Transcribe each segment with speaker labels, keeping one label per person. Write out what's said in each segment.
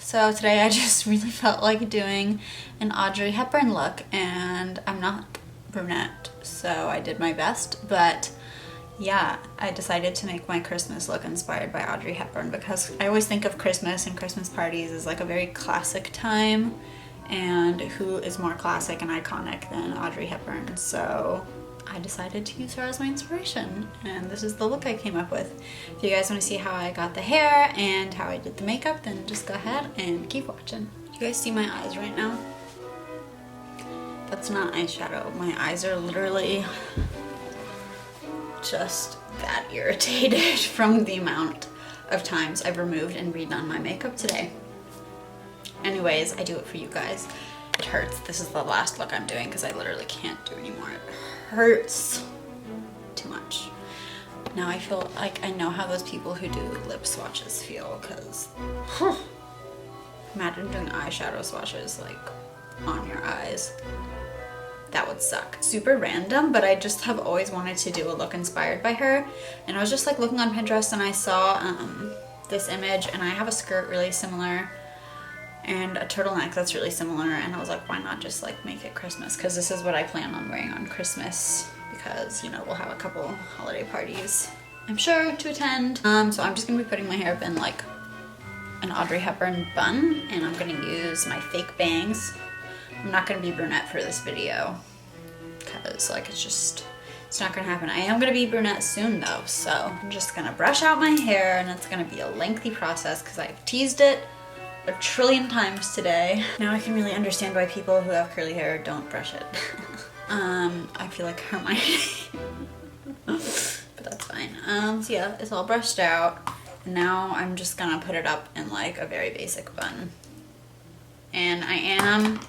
Speaker 1: So today I just really felt like doing an Audrey Hepburn look, and I'm not brunette, so I did my best, but yeah, I decided to make my Christmas look inspired by Audrey Hepburn because I always think of Christmas and Christmas parties as like a very classic time, and who is more classic and iconic than Audrey Hepburn? So I decided to use her as my inspiration, and this is the look I came up with. If you guys want to see how I got the hair and how I did the makeup, then just go ahead and keep watching. You guys see my eyes right now? That's not eyeshadow. My eyes are literally just that irritated from the amount of times I've removed and redone my makeup today. Anyways, I do it for you guys. It hurts. This is the last look I'm doing because I literally can't do anymore. It hurts too much. Now I feel like I know how those people who do lip swatches feel, because imagine doing eyeshadow swatches like on your eyes. That would suck. Super random, but I just have always wanted to do a look inspired by her. And I was just like looking on Pinterest and I saw this image, and I have a skirt really similar and a turtleneck that's really similar, and I was like, why not just like make it Christmas? Because this is what I plan on wearing on Christmas, because you know, we'll have a couple holiday parties I'm sure to attend. So I'm just gonna be putting my hair up in like an Audrey Hepburn bun, and I'm gonna use my fake bangs. I'm not gonna be brunette for this video because like it's not gonna happen. I am gonna be brunette soon though, so I'm just gonna brush out my hair, and it's gonna be a lengthy process because I've teased it a trillion times today. Now I can really understand why people who have curly hair don't brush it. I feel like Hermione. But that's fine. So yeah, it's all brushed out. Now I'm just gonna put it up in like a very basic bun. And I am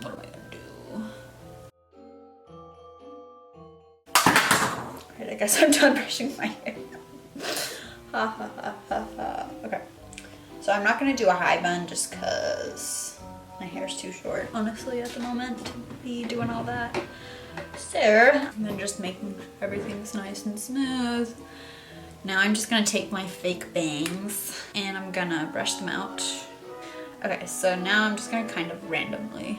Speaker 1: what am I gonna do? Alright, I guess I'm done brushing my hair. Ha ha ha ha ha. Okay. So I'm not gonna do a high bun just because my hair's too short, honestly, at the moment to be doing all that. So I'm then just making sure everything's nice and smooth. Now I'm just gonna take my fake bangs and I'm gonna brush them out. Okay, so now I'm just gonna kind of randomly,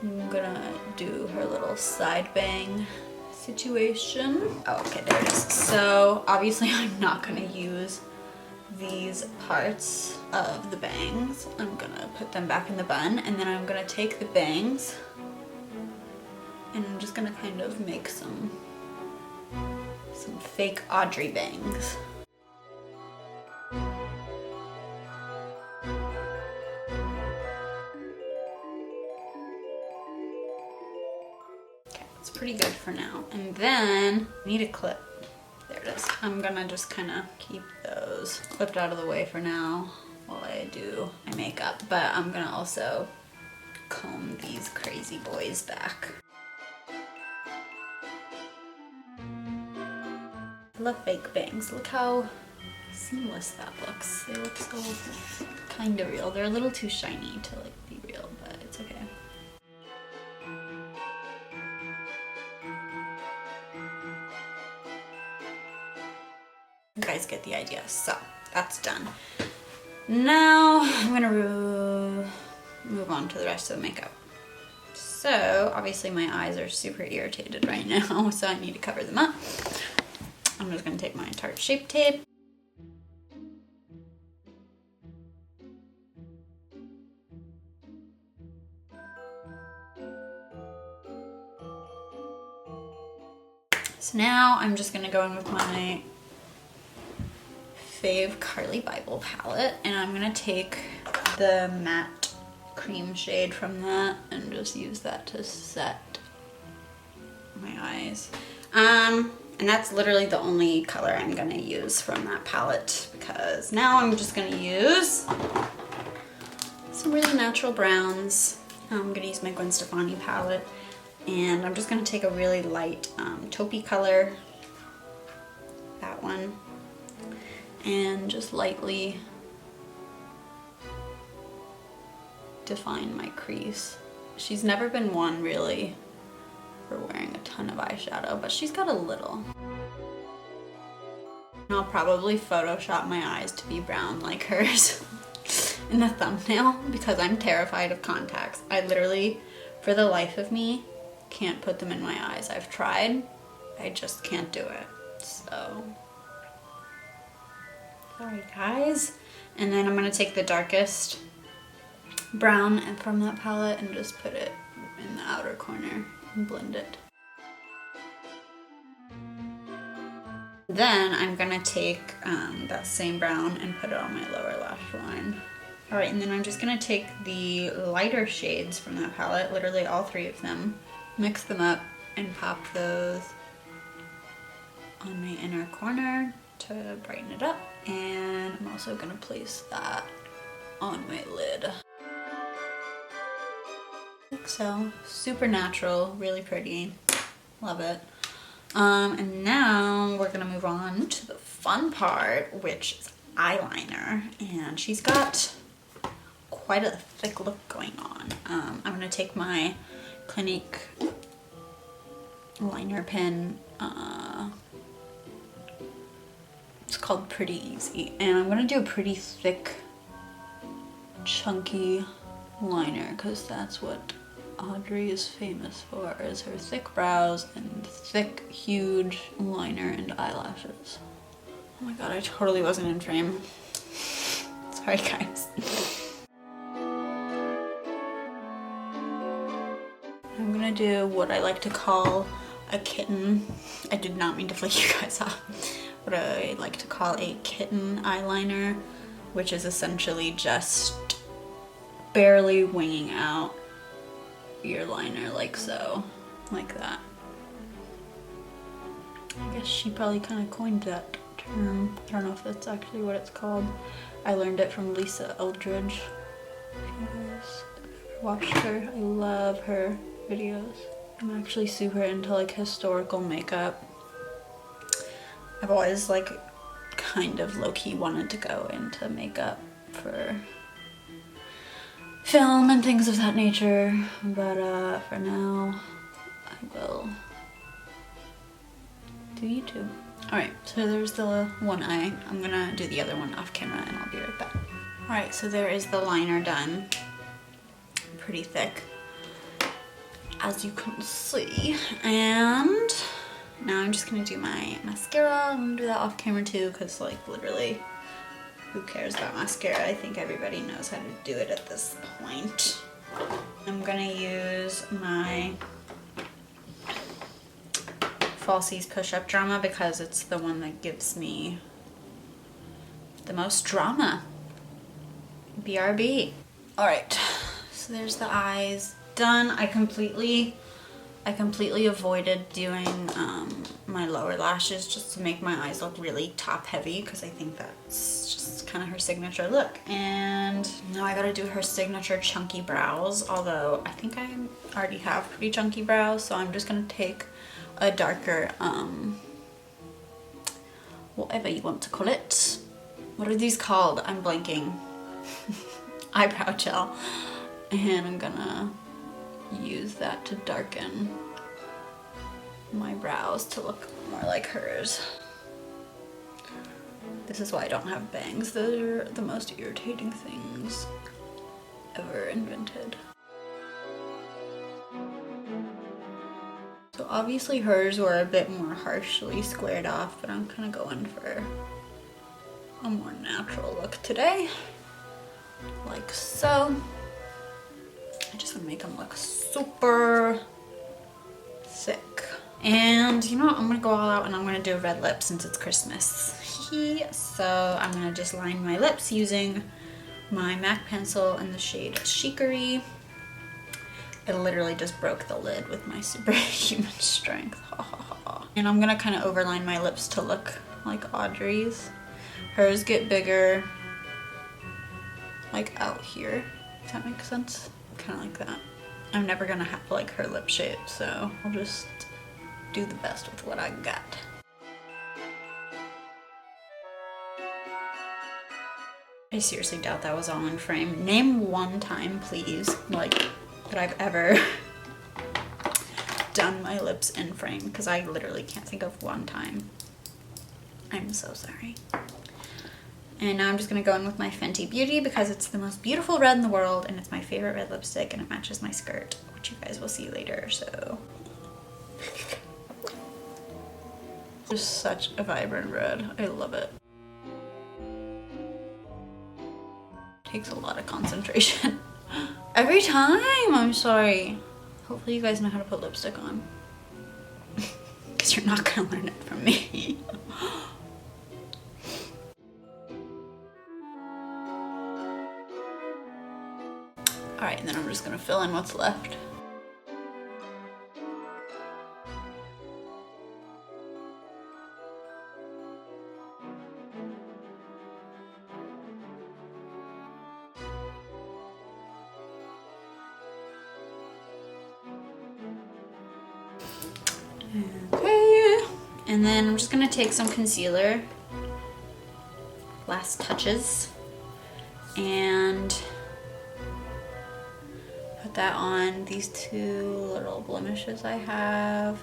Speaker 1: I'm gonna do her little side bang situation. Oh, okay, there it is. So obviously I'm not gonna use these parts of the bangs. I'm gonna put them back in the bun, and then I'm gonna take the bangs and I'm just gonna kind of make some fake Audrey bangs. It's pretty good for now. And then I need a clip. There it is. I'm gonna just kind of keep those clipped out of the way for now while I do my makeup, but I'm gonna also comb these crazy boys back. I love fake bangs. Look how seamless that looks. They look so kind of real. They're a little too shiny to like be real, but it's okay. You guys get the idea. So that's done. Now I'm gonna move on to the rest of the makeup. So obviously my eyes are super irritated right now, so I need to cover them up. I'm just gonna take my Tarte Shape Tape. So now I'm just gonna go in with my fave Carly Bible palette, and I'm gonna take the matte cream shade from that and just use that to set my eyes. And that's literally the only color I'm gonna use from that palette, because now I'm just gonna use some really natural browns. I'm gonna use my Gwen Stefani palette, and I'm just gonna take a really light taupey color, that one, and just lightly define my crease. She's never been one really for wearing a ton of eyeshadow, but she's got a little. I'll probably Photoshop my eyes to be brown like hers in the thumbnail because I'm terrified of contacts. I literally, for the life of me, can't put them in my eyes. I've tried, I just can't do it. So, sorry guys. And then I'm gonna take the darkest brown and from that palette and just put it in the outer corner and blend it. Then I'm gonna take that same brown and put it on my lower lash line. All right, and then I'm just gonna take the lighter shades from that palette, literally all 3 of them, mix them up and pop those on my inner corner to brighten it up. And I'm also gonna place that on my lid. Like so, super natural, really pretty, love it. And now we're gonna move on to the fun part, which is eyeliner. And she's got quite a thick look going on. I'm gonna take my Clinique liner pen. It's called Pretty Easy. And I'm gonna do a pretty thick, chunky liner because that's what Audrey is famous for, is her thick brows and thick, huge liner and eyelashes. Oh my god, I totally wasn't in frame. Sorry guys. I'm gonna do what I like to call a kitten. I did not mean to flick you guys off. What I like to call a kitten eyeliner, which is essentially just barely winging out your liner like so, like that. I guess she probably kind of coined that term. I don't know if that's actually what it's called. I learned it from Lisa Eldridge. If you guys ever watched her, I love her videos. I'm actually super into like historical makeup. I've always like kind of low-key wanted to go into makeup for film and things of that nature, but for now I will do YouTube. Alright, so there's the one eye. I'm gonna do the other one off camera and I'll be right back. Alright, so there is the liner done. Pretty thick, as you can see. And now I'm just gonna do my mascara. I'm gonna do that off camera too, because like literally, who cares about mascara? I think everybody knows how to do it at this point. I'm gonna use my Falsies Push-Up Drama because it's the one that gives me the most drama. BRB. Alright, so there's the eyes done. I completely avoided doing my lower lashes just to make my eyes look really top heavy because I think that's just kind of her signature look. And now I gotta do her signature chunky brows, although I think I already have pretty chunky brows, so I'm just gonna take a darker, whatever you want to call it. What are these called? I'm blanking. Eyebrow gel. And I'm gonna use that to darken my brows to look more like hers. This is why I don't have bangs. They're the most irritating things ever invented. So obviously hers were a bit more harshly squared off, but I'm kind of going for a more natural look today. Like so. I just want to make them look super thick. And you know what? I'm going to go all out and I'm going to do a red lip since it's Christmas. So I'm going to just line my lips using my MAC pencil in the shade Chicory. I literally just broke the lid with my superhuman strength. And I'm going to kind of overline my lips to look like Audrey's. Hers get bigger like out here, if that makes sense. Kind of like that. I'm never gonna have like her lip shape, so I'll just do the best with what I got. I seriously doubt that was all in frame. Name one time, please, like that I've ever done my lips in frame, because I literally can't think of one time. I'm so sorry. And now I'm just gonna go in with my Fenty Beauty because it's the most beautiful red in the world and it's my favorite red lipstick and it matches my skirt, which you guys will see later, so. Just such a vibrant red. I love it. Takes a lot of concentration. Every time, I'm sorry. Hopefully you guys know how to put lipstick on. Because you're not gonna learn it from me. Alright, and then I'm just gonna fill in what's left. Okay, and then I'm just gonna take some concealer, last touches, and put that on these two little blemishes I have.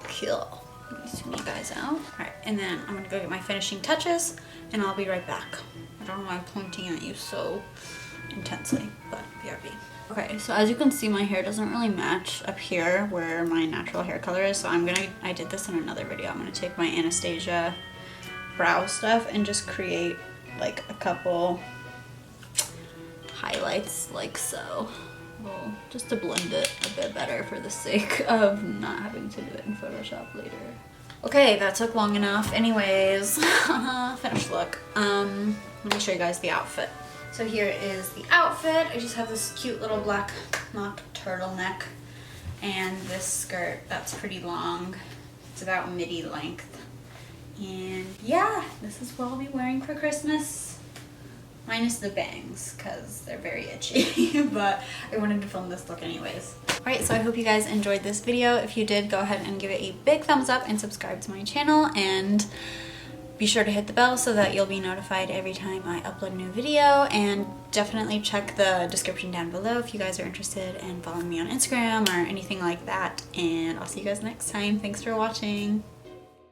Speaker 1: Cool. Let me zoom you guys out. Alright, and then I'm gonna go get my finishing touches and I'll be right back. I don't know why I'm pointing at you so intensely, but BRB. Okay, so as you can see, my hair doesn't really match up here where my natural hair color is, so I did this in another video. I'm gonna take my Anastasia brow stuff and just create like a couple highlights like so. Well, just to blend it a bit better for the sake of not having to do it in Photoshop later. Okay, that took long enough. Anyways, finished look. Let me show you guys the outfit. So here is the outfit. I just have this cute little black mock turtleneck and this skirt that's pretty long. It's about midi length. And yeah, this is what I'll be wearing for Christmas. Minus the bangs, because they're very itchy, but I wanted to film this look anyways. Alright, so I hope you guys enjoyed this video. If you did, go ahead and give it a big thumbs up and subscribe to my channel, and be sure to hit the bell so that you'll be notified every time I upload a new video, and definitely check the description down below if you guys are interested in following me on Instagram or anything like that, and I'll see you guys next time. Thanks for watching.